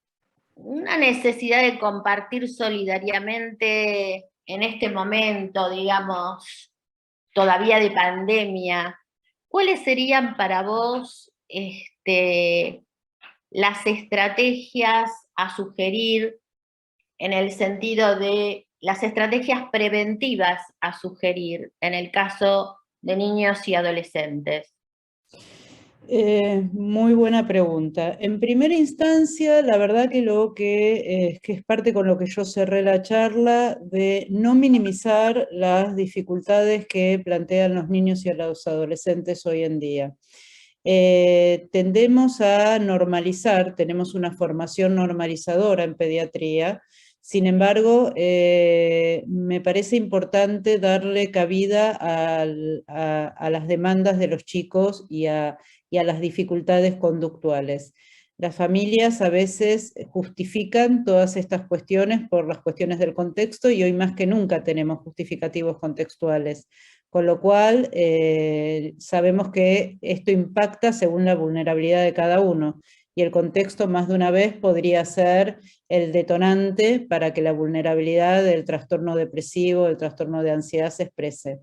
una necesidad de compartir solidariamente en este momento, digamos, todavía de pandemia, ¿cuáles serían para vos las estrategias a sugerir en el sentido de las estrategias preventivas a sugerir en el caso de niños y adolescentes? Muy buena pregunta. En primera instancia, la verdad que que es parte con lo que yo cerré la charla, de no minimizar las dificultades que plantean los niños y los adolescentes hoy en día. Tendemos a normalizar, tenemos una formación normalizadora en pediatría. Sin embargo, me parece importante darle cabida a las demandas de los chicos y a las dificultades conductuales. Las familias a veces justifican todas estas cuestiones por las cuestiones del contexto, y hoy más que nunca tenemos justificativos contextuales. Con lo cual, sabemos que esto impacta según la vulnerabilidad de cada uno, y el contexto más de una vez podría ser el detonante para que la vulnerabilidad del trastorno depresivo, del trastorno de ansiedad se exprese.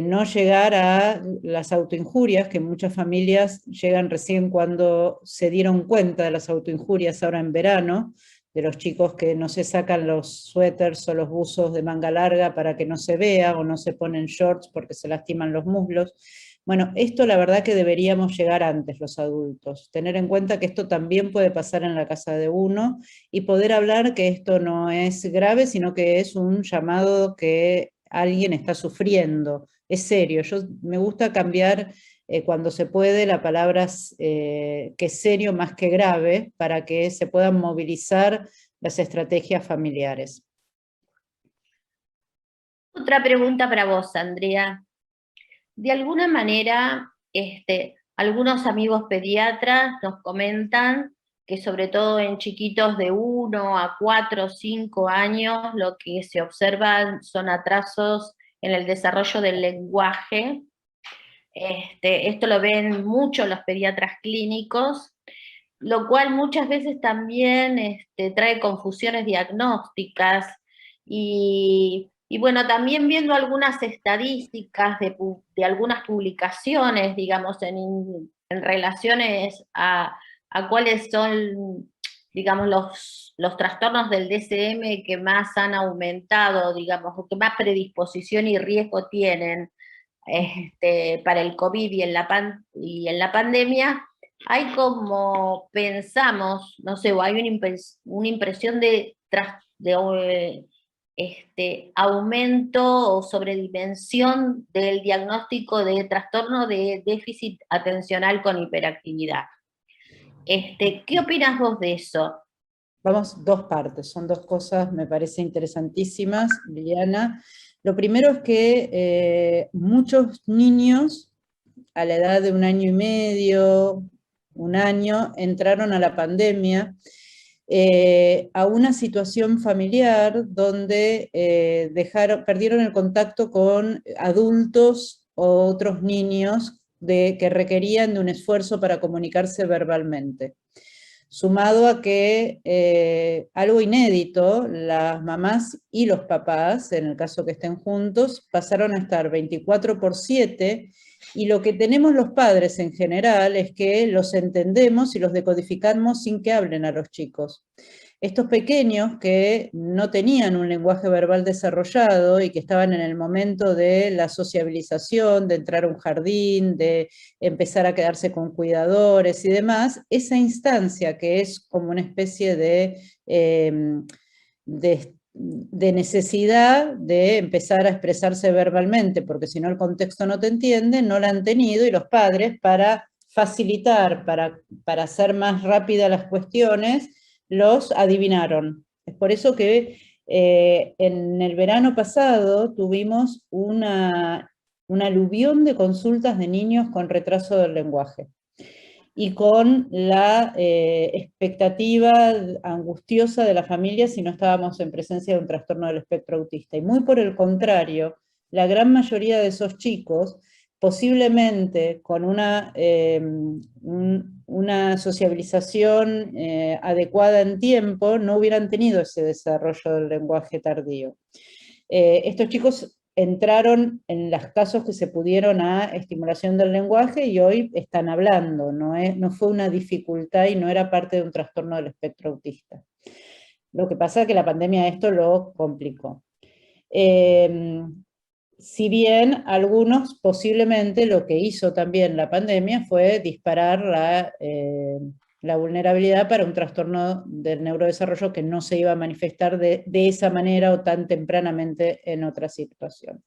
No llegar a las autoinjurias, que muchas familias llegan recién cuando se dieron cuenta de las autoinjurias ahora en verano, de los chicos que no se sacan los suéteres o los buzos de manga larga para que no se vea, o no se ponen shorts porque se lastiman los muslos. Bueno, esto la verdad que deberíamos llegar antes los adultos, tener en cuenta que esto también puede pasar en la casa de uno, y poder hablar que esto no es grave, sino que es un llamado que alguien está sufriendo, es serio. Me gusta cambiar cuando se puede la palabra que es serio más que grave, para que se puedan movilizar las estrategias familiares. Otra pregunta para vos, Andrea. De alguna manera, algunos amigos pediatras nos comentan que sobre todo en chiquitos de 1 a 4 o 5 años, lo que se observan son atrasos en el desarrollo del lenguaje. Esto lo ven mucho los pediatras clínicos, lo cual muchas veces también trae confusiones diagnósticas, y bueno, también viendo algunas estadísticas de algunas publicaciones, digamos, en relaciones a cuáles son, digamos, los trastornos del DSM que más han aumentado, digamos, o que más predisposición y riesgo tienen para el COVID y en la pandemia, hay como pensamos, no sé, o hay una impresión de aumento o sobredimensión del diagnóstico de trastorno de déficit atencional con hiperactividad. ¿Qué opinas vos de eso? Vamos, dos partes, son dos cosas, me parece interesantísimas, Liliana. Lo primero es que muchos niños a la edad de 1 año y medio, 1 año, entraron a la pandemia, a una situación familiar donde perdieron el contacto con adultos o otros niños que requerían de un esfuerzo para comunicarse verbalmente. Sumado a que, algo inédito, las mamás y los papás, en el caso que estén juntos, pasaron a estar 24/7, y lo que tenemos los padres en general es que los entendemos y los decodificamos sin que hablen a los chicos. Estos pequeños que no tenían un lenguaje verbal desarrollado y que estaban en el momento de la sociabilización, de entrar a un jardín, de empezar a quedarse con cuidadores y demás, esa instancia que es como una especie de necesidad de empezar a expresarse verbalmente, porque si no el contexto no te entiende, no la han tenido, y los padres, para facilitar, para hacer más rápidas las cuestiones, los adivinaron. Es por eso que en el verano pasado tuvimos un aluvión de consultas de niños con retraso del lenguaje, y con la expectativa angustiosa de la familia si no estábamos en presencia de un trastorno del espectro autista. Y muy por el contrario, la gran mayoría de esos chicos, posiblemente con una sociabilización adecuada en tiempo, no hubieran tenido ese desarrollo del lenguaje tardío. Estos chicos entraron en los casos que se pudieron a estimulación del lenguaje y hoy están hablando, no fue una dificultad y no era parte de un trastorno del espectro autista. Lo que pasa es que la pandemia esto lo complicó. Si bien algunos posiblemente lo que hizo también la pandemia fue disparar la vulnerabilidad para un trastorno del neurodesarrollo que no se iba a manifestar de esa manera o tan tempranamente en otra situación.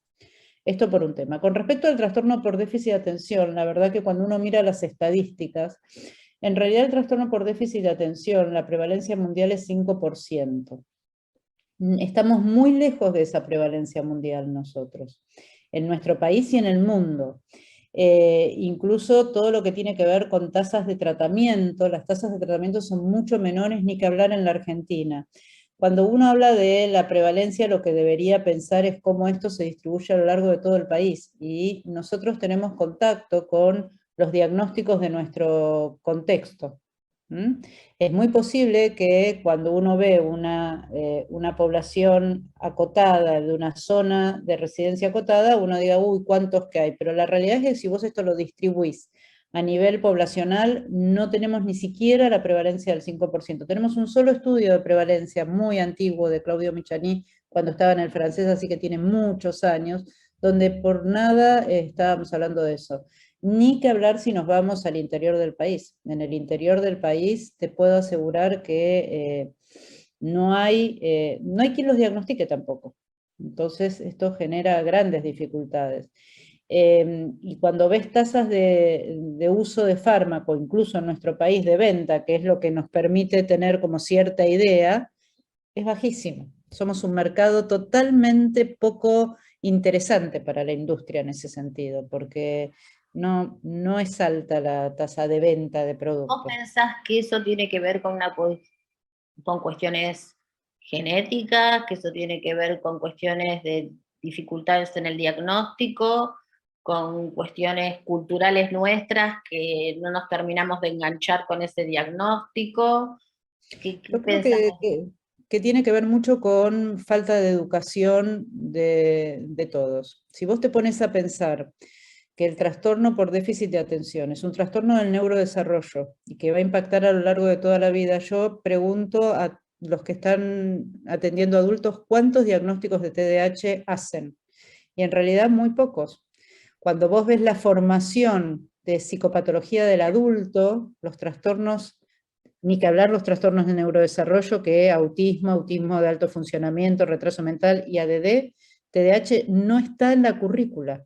Esto por un tema. Con respecto al trastorno por déficit de atención, la verdad que cuando uno mira las estadísticas, en realidad el trastorno por déficit de atención, la prevalencia mundial es 5%. Estamos muy lejos de esa prevalencia mundial nosotros, en nuestro país y en el mundo. Incluso todo lo que tiene que ver con tasas de tratamiento, las tasas de tratamiento son mucho menores, ni que hablar en la Argentina. Cuando uno habla de la prevalencia, lo que debería pensar es cómo esto se distribuye a lo largo de todo el país, y nosotros tenemos contacto con los diagnósticos de nuestro contexto. Es muy posible que cuando uno ve una población acotada, de una zona de residencia acotada, uno diga, uy, ¿cuántos que hay? Pero la realidad es que si vos esto lo distribuís a nivel poblacional no tenemos ni siquiera la prevalencia del 5%. Tenemos un solo estudio de prevalencia muy antiguo de Claudio Michani cuando estaba en el francés, así que tiene muchos años, donde por nada estábamos hablando de eso. Ni que hablar si nos vamos al interior del país. En el interior del país te puedo asegurar que no hay quien los diagnostique tampoco. Entonces esto genera grandes dificultades. Y cuando ves tasas de uso de fármaco, incluso en nuestro país de venta, que es lo que nos permite tener como cierta idea, es bajísimo. Somos un mercado totalmente poco interesante para la industria en ese sentido, porque no es alta la tasa de venta de ¿Vos productos. pensás que eso tiene que ver con cuestiones genéticas, que eso tiene que ver con cuestiones de dificultades en el diagnóstico, con cuestiones culturales nuestras que no nos terminamos de enganchar con ese diagnóstico? ¿Qué Yo creo pensás? que tiene que ver mucho con falta de educación de todos. Si vos te pones a pensar que el trastorno por déficit de atención es un trastorno del neurodesarrollo y que va a impactar a lo largo de toda la vida, yo pregunto a los que están atendiendo adultos cuántos diagnósticos de TDAH hacen. Y en realidad muy pocos. Cuando vos ves la formación de psicopatología del adulto, los trastornos, ni que hablar los trastornos de neurodesarrollo, que autismo de alto funcionamiento, retraso mental y ADD, TDAH no está en la currícula.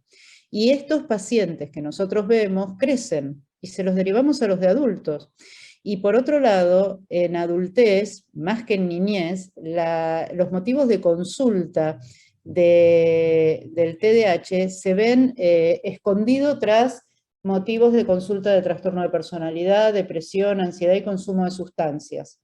Y estos pacientes que nosotros vemos crecen y se los derivamos a los de adultos. Y por otro lado, en adultez, más que en niñez, los motivos de consulta del TDAH se ven escondidos tras motivos de consulta de trastorno de personalidad, depresión, ansiedad y consumo de sustancias.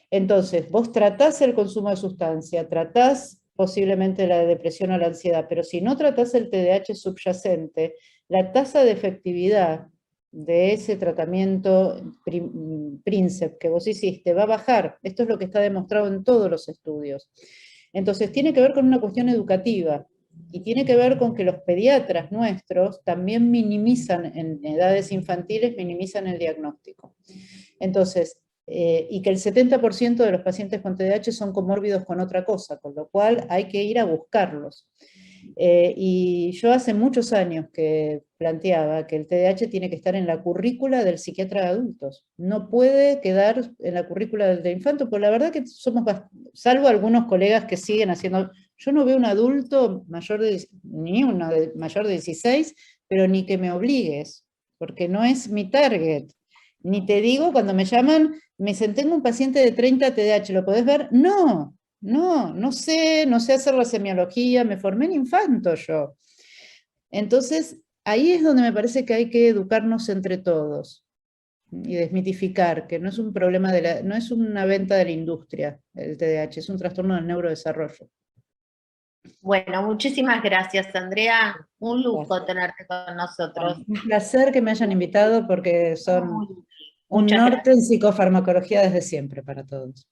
Entonces, vos tratás el consumo de sustancia, tratás posiblemente la depresión o la ansiedad, pero si no tratás el TDAH subyacente, la tasa de efectividad de ese tratamiento Príncipe que vos hiciste va a bajar. Esto es lo que está demostrado en todos los estudios. Entonces, tiene que ver con una cuestión educativa y tiene que ver con que los pediatras nuestros también minimizan en edades infantiles, minimizan el diagnóstico. Entonces, y que el 70% de los pacientes con TDAH son comórbidos con otra cosa, con lo cual hay que ir a buscarlos. Y yo hace muchos años que planteaba que el TDAH tiene que estar en la currícula del psiquiatra de adultos. No puede quedar en la currícula del infanto, porque la verdad que somos, salvo algunos colegas que siguen haciendo, yo no veo un adulto mayor ni uno mayor de 16, pero ni que me obligues, porque no es mi target. Ni te digo, cuando me llaman, me dicen, tengo un paciente de 30 TDAH, ¿lo podés ver? No sé hacer la semiología, me formé en infanto yo. Entonces, ahí es donde me parece que hay que educarnos entre todos y desmitificar que no es un problema no es una venta de la industria el TDAH, es un trastorno del neurodesarrollo. Bueno, muchísimas gracias, Andrea. Un lujo Gracias. tenerte con nosotros. Un placer que me hayan invitado porque son un Muchas norte en psicofarmacología desde siempre para todos.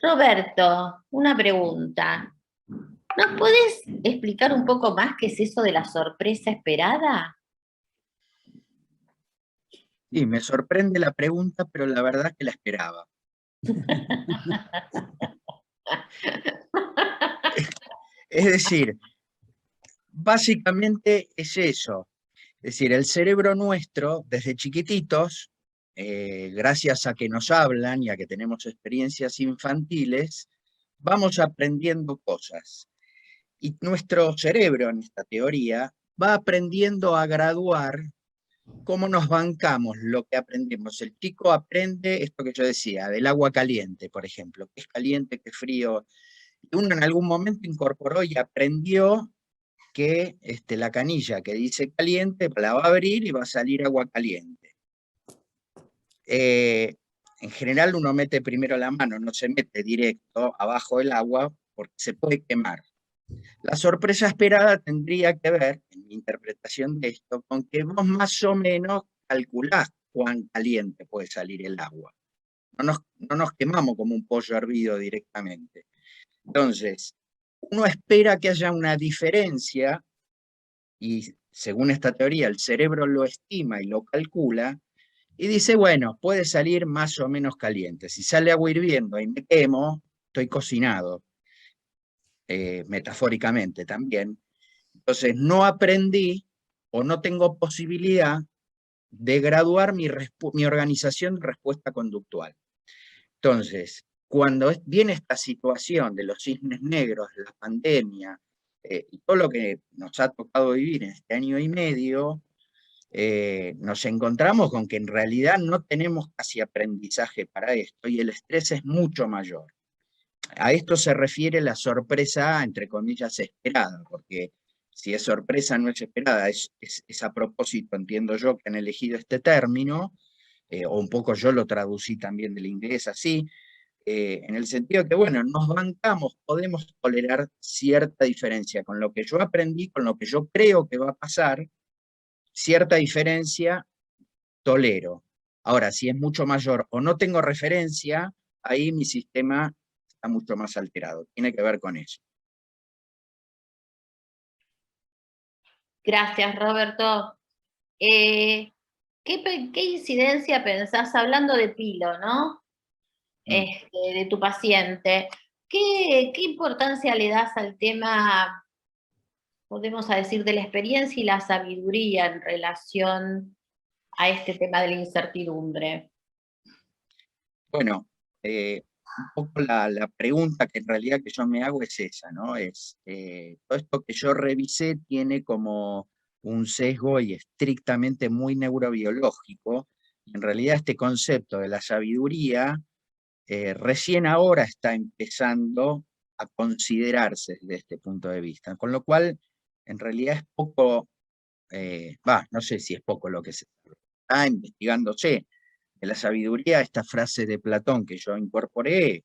Roberto, una pregunta. ¿Nos puedes explicar un poco más qué es eso de la sorpresa esperada? Sí, me sorprende la pregunta, pero la verdad es que la esperaba. Es decir, básicamente es eso. Es decir, el cerebro nuestro, desde chiquititos, gracias a que nos hablan y a que tenemos experiencias infantiles, vamos aprendiendo cosas. Y nuestro cerebro, en esta teoría, va aprendiendo a graduar cómo nos bancamos lo que aprendemos. El chico aprende esto que yo decía, del agua caliente, por ejemplo, que es caliente, que es frío. Y uno en algún momento incorporó y aprendió que la canilla que dice caliente la va a abrir y va a salir agua caliente. En general uno mete primero la mano, no se mete directo abajo del agua porque se puede quemar. La sorpresa esperada tendría que ver, en mi interpretación de esto, con que vos más o menos calculás cuán caliente puede salir el agua. No nos quemamos como un pollo hervido directamente. Entonces, uno espera que haya una diferencia y según esta teoría, el cerebro lo estima y lo calcula, y dice, bueno, puede salir más o menos caliente. Si sale agua hirviendo y me quemo, estoy cocinado, metafóricamente también. Entonces no aprendí o no tengo posibilidad de graduar mi organización de respuesta conductual. Entonces, cuando viene esta situación de los cisnes negros, la pandemia, y todo lo que nos ha tocado vivir en este año y medio, nos encontramos con que en realidad no tenemos casi aprendizaje para esto y el estrés es mucho mayor. A esto se refiere la sorpresa, entre comillas, esperada, porque si es sorpresa no es esperada, es a propósito, entiendo yo, que han elegido este término, o un poco yo lo traducí también del inglés así, en el sentido que, bueno, nos bancamos, podemos tolerar cierta diferencia con lo que yo aprendí, con lo que yo creo que va a pasar, cierta diferencia tolero. Ahora, si es mucho mayor o no tengo referencia, ahí mi sistema está mucho más alterado. Tiene que ver con eso. Gracias, Roberto. ¿Qué incidencia pensás, hablando de Pilo, ¿no? De tu paciente, ¿qué importancia le das al tema, podemos decir, de la experiencia y la sabiduría en relación a este tema de la incertidumbre? Bueno, un poco la pregunta que en realidad que yo me hago es esa, ¿no? Todo esto que yo revisé tiene como un sesgo y estrictamente muy neurobiológico. En realidad este concepto de la sabiduría recién ahora está empezando a considerarse desde este punto de vista, con lo cual en realidad es poco, no sé si es poco lo que se está investigándose. De la sabiduría, esta frase de Platón que yo incorporé,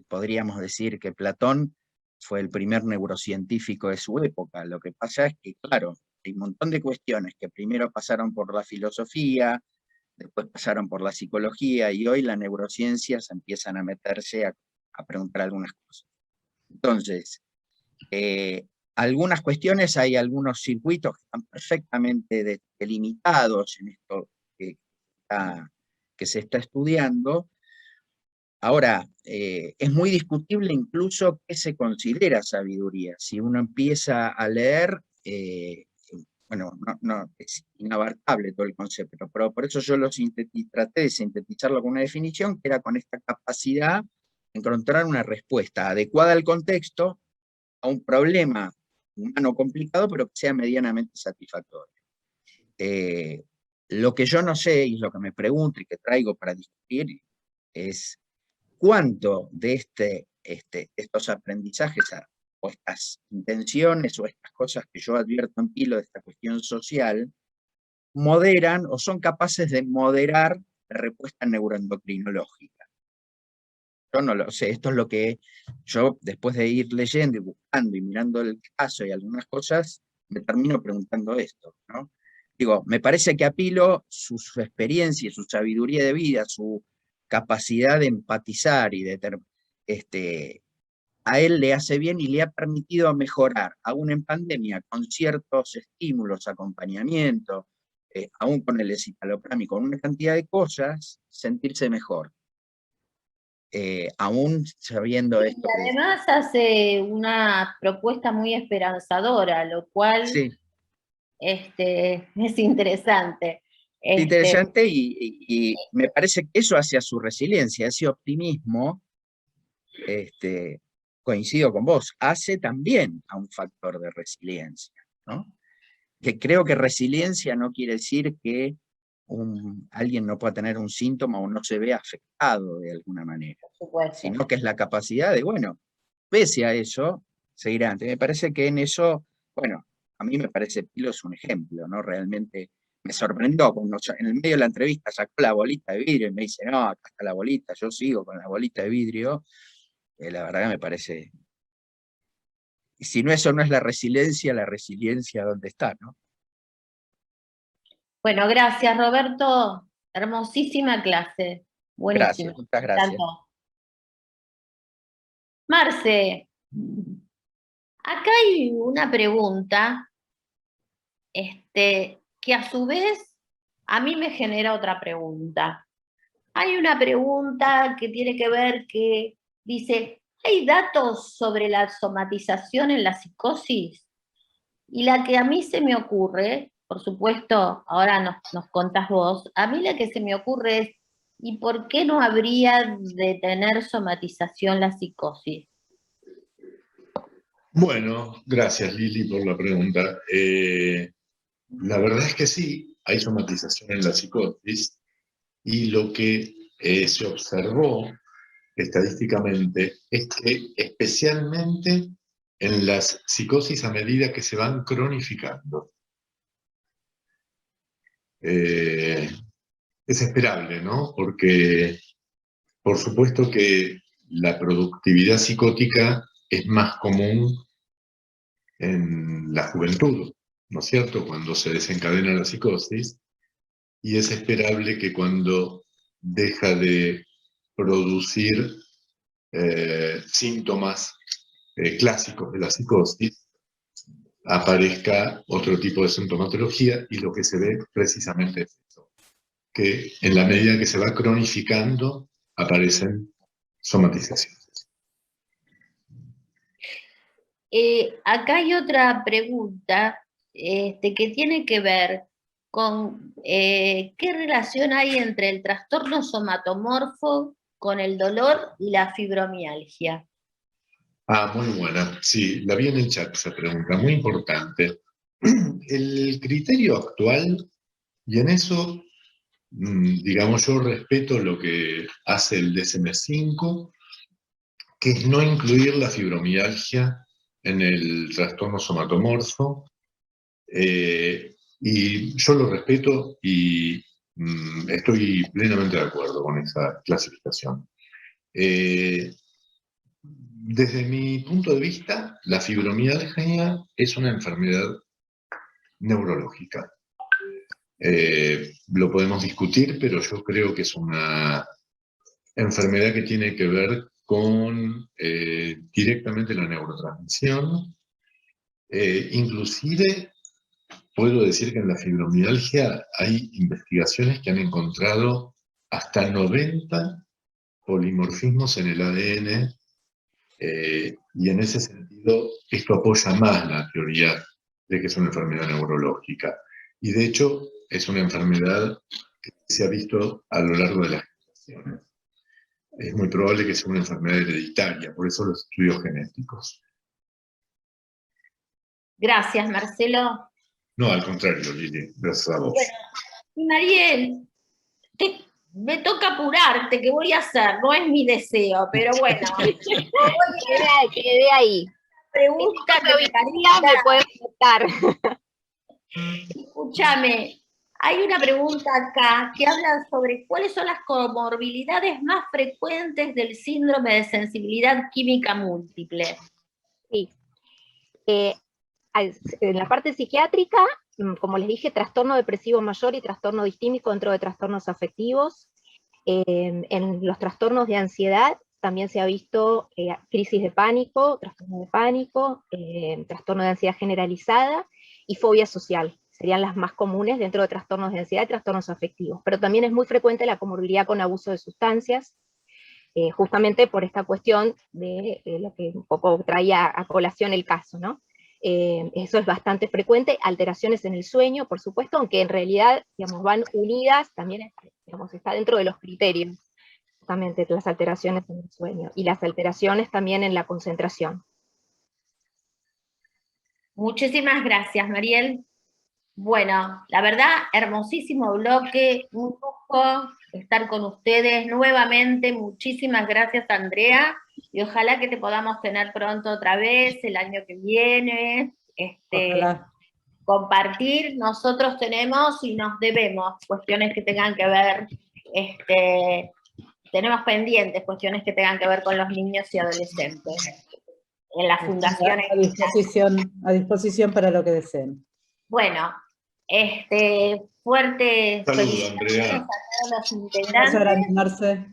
podríamos decir que Platón fue el primer neurocientífico de su época. Lo que pasa es que, claro, hay un montón de cuestiones que primero pasaron por la filosofía, después pasaron por la psicología, y hoy las neurociencias empiezan a meterse a preguntar algunas cosas. Entonces, algunas cuestiones, hay algunos circuitos que están perfectamente delimitados en esto que se está estudiando. Ahora, es muy discutible incluso qué se considera sabiduría. Si uno empieza a leer, bueno, no, es inabarcable todo el concepto, pero por eso yo traté de sintetizarlo con una definición que era con esta capacidad de encontrar una respuesta adecuada al contexto a un problema humano complicado, pero que sea medianamente satisfactorio. Lo que yo no sé, y lo que me pregunto y que traigo para discutir, es cuánto de estos aprendizajes o estas intenciones o estas cosas que yo advierto en Pilo de esta cuestión social, moderan o son capaces de moderar la respuesta neuroendocrinológica. Yo no lo sé, esto es lo que yo, después de ir leyendo y buscando y mirando el caso y algunas cosas, me termino preguntando esto, ¿no? Digo, me parece que a Pilo, su experiencia, su sabiduría de vida, su capacidad de empatizar y a él le hace bien y le ha permitido mejorar, aún en pandemia, con ciertos estímulos, acompañamiento, aún con el escitalopram y con una cantidad de cosas, sentirse mejor. Aún sabiendo esto. Y además hace una propuesta muy esperanzadora, lo cual sí. Es interesante. Interesante y me parece que eso hace a su resiliencia, ese optimismo, coincido con vos, hace también a un factor de resiliencia, ¿no? Que creo que resiliencia no quiere decir que alguien no pueda tener un síntoma o no se vea afectado de alguna manera, sino que es la capacidad de, bueno, pese a eso, seguir adelante. Me parece que en eso, bueno, a mí me parece Pilo es un ejemplo, ¿no? Realmente me sorprendió cuando en el medio de la entrevista sacó la bolita de vidrio y me dice, no, acá está la bolita, yo sigo con la bolita de vidrio. La verdad me parece, y si no eso no es la resiliencia ¿dónde está, no? Bueno, gracias Roberto, hermosísima clase, buenísima. Gracias, muchas gracias. Marce, acá hay una pregunta que a su vez a mí me genera otra pregunta. Hay una pregunta que tiene que ver que dice, ¿hay datos sobre la somatización en la psicosis? Y la que a mí se me ocurre, por supuesto, ahora nos contás vos, a mí la que se me ocurre es, ¿y por qué no habría de tener somatización la psicosis? Bueno, gracias Lili por la pregunta. La verdad es que sí, hay somatización en la psicosis y lo que se observó estadísticamente es que especialmente en las psicosis a medida que se van cronificando. Es esperable, ¿no? Porque por supuesto que la productividad psicótica es más común en la juventud, ¿no es cierto?, cuando se desencadena la psicosis, y es esperable que cuando deja de producir síntomas clásicos de la psicosis, aparezca otro tipo de sintomatología, y lo que se ve precisamente es eso, que en la medida que se va cronificando, aparecen somatizaciones. Acá hay otra pregunta que tiene que ver con qué relación hay entre el trastorno somatomorfo con el dolor y la fibromialgia. Ah, muy buena. Sí, la vi en el chat esa pregunta, muy importante. El criterio actual, y en eso, digamos, yo respeto lo que hace el DSM-5, que es no incluir la fibromialgia en el trastorno somatomorfo, y yo lo respeto y estoy plenamente de acuerdo con esa clasificación. Desde mi punto de vista, la fibromialgia es una enfermedad neurológica. Lo podemos discutir, pero yo creo que es una enfermedad que tiene que ver con directamente la neurotransmisión. Inclusive puedo decir que en la fibromialgia hay investigaciones que han encontrado hasta 90 polimorfismos en el ADN, y en ese sentido esto apoya más la teoría de que es una enfermedad neurológica. Y de hecho es una enfermedad que se ha visto a lo largo de las generaciones. Es muy probable que sea una enfermedad hereditaria, por eso los estudios genéticos. Gracias, Marcelo. No, al contrario, Lili, gracias a vos. Bueno, y Mariel, me toca apurarte, ¿qué voy a hacer? No es mi deseo, pero bueno. Quedé ahí. Pregunta que me puedo aceptar. Escúchame, hay una pregunta acá que habla sobre cuáles son las comorbilidades más frecuentes del síndrome de sensibilidad química múltiple. Sí. En la parte psiquiátrica, como les dije, trastorno depresivo mayor y trastorno distímico dentro de trastornos afectivos. En los trastornos de ansiedad también se ha visto crisis de pánico, trastorno de pánico, trastorno de ansiedad generalizada y fobia social. Serían las más comunes dentro de trastornos de ansiedad y trastornos afectivos. Pero también es muy frecuente la comorbilidad con abuso de sustancias, justamente por esta cuestión de lo que un poco traía a colación el caso, ¿no? Eso es bastante frecuente, alteraciones en el sueño, por supuesto, aunque en realidad, digamos, van unidas, también, digamos, está dentro de los criterios, justamente, las alteraciones en el sueño, y las alteraciones también en la concentración. Muchísimas gracias, Mariel. Bueno, la verdad, hermosísimo bloque, un lujo estar con ustedes nuevamente. Muchísimas gracias, Andrea, y ojalá que te podamos tener pronto otra vez, el año que viene, compartir. Nosotros tenemos y nos debemos cuestiones que tengan que ver, tenemos pendientes cuestiones que tengan que ver con los niños y adolescentes en la fundación. A disposición para lo que deseen. Bueno, fuerte Saludos, Andrea. a todos los integrantes. Gracias, Marce.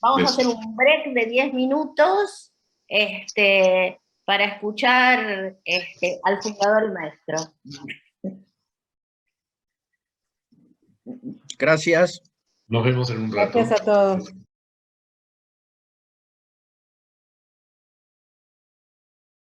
Vamos a hacer un break de 10 minutos, para escuchar al fundador y maestro. Gracias. Nos vemos en un rato. Gracias a todos.